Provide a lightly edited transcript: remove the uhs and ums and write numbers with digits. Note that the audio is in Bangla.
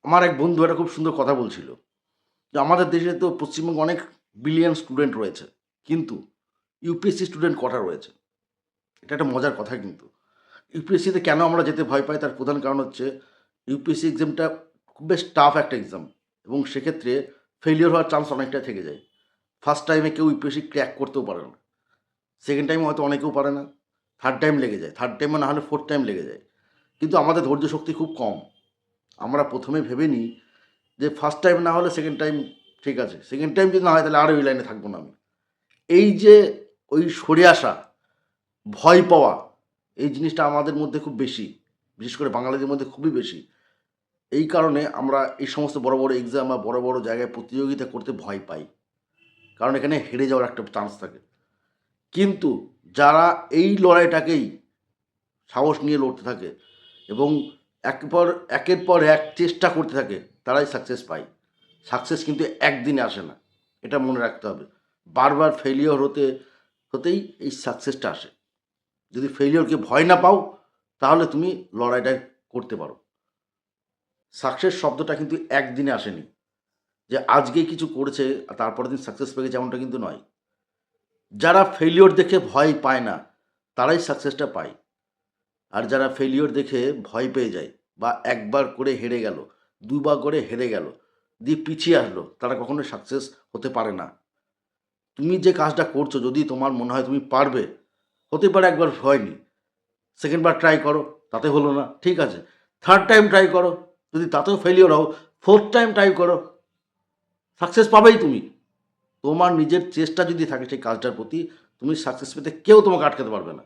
আমার এক বন্ধু একটা খুব সুন্দর কথা বলছিল যে আমাদের দেশে তো পশ্চিমবঙ্গে অনেক বিলিয়ন স্টুডেন্ট রয়েছে, কিন্তু ইউপিএসসি স্টুডেন্ট কটা রয়েছে? এটা একটা মজার কথা কিন্তু। ইউপিএসসিতে কেন আমরা যেতে ভয় পাই তার প্রধান কারণ হচ্ছে ইউপিএসসি এক্সামটা খুব বেশ টাফ একটা এক্সাম, এবং সেক্ষেত্রে ফেলিওর হওয়ার চান্স অনেকটাই থেকে যায়। ফার্স্ট টাইমে কেউ ইউপিএসসি ক্র্যাক করতেও পারে না, সেকেন্ড টাইমে হয়তো অনেকেও পারে না, থার্ড টাইম লেগে যায়, থার্ড টাইমে না হলে ফোর্থ টাইম লেগে যায়। কিন্তু আমাদের ধৈর্য শক্তি খুব কম। আমরা প্রথমে ভেবে নিই যে ফার্স্ট টাইম না হলে সেকেন্ড টাইম ঠিক আছে, সেকেন্ড টাইম যদি না হয় তাহলে আর ওই লাইনে থাকবো না আমি। এই যে ওই সরে আসা, ভয় পাওয়া, এই জিনিসটা আমাদের মধ্যে খুব বেশি, বিশেষ করে বাঙালিদের মধ্যে খুবই বেশি। এই কারণে আমরা এই সমস্ত বড় বড় এক্সাম বা বড় বড় জায়গায় প্রতিযোগিতা করতে ভয় পাই, কারণ এখানে হেরে যাওয়ার একটা চান্স থাকে। কিন্তু যারা এই লড়াইটাকেই সাহস নিয়ে লড়তে থাকে এবং একের পর এক চেষ্টা করতে থাকে, তারাই সাকসেস পায়। সাকসেস কিন্তু একদিনে আসে না, এটা মনে রাখতে হবে। বারবার ফেলিওর হতেই এই সাকসেসটা আসে। যদি ফেলিওরকে ভয় না পাও, তাহলে তুমি লড়াইটা করতে পারো। সাকসেস শব্দটা কিন্তু একদিনে আসেনি, যে আজকেই কিছু করেছে আর তারপরের দিন সাকসেস পেয়ে গেছে, এমনটা কিন্তু নয়। যারা ফেলিওর দেখে ভয় পায় না, তারাই সাকসেসটা পায়। আর যারা ফেলিওর দেখে ভয় পেয়ে যায় বা একবার করে হেরে গেল, দুবার করে হেরে গেল, দিয়ে পিছিয়ে আসলো, তারা কখনোই সাকসেস হতে পারে না। তুমি যে কাজটা করছো, যদি তোমার মনে হয় তুমি পারবে, হতে পারে একবার হয়নি, সেকেন্ড বার ট্রাই করো, তাতে হলো না, ঠিক আছে, থার্ড টাইম ট্রাই করো, যদি তাতেও ফেলিওর হও, ফোর্থ টাইম ট্রাই করো, সাকসেস পাবেই তুমি। তোমার নিজের চেষ্টা যদি থাকে সেই কাজটার প্রতি, তুমি সাকসেস পেতে কেউ তোমাকে আটকাতে পারবে না।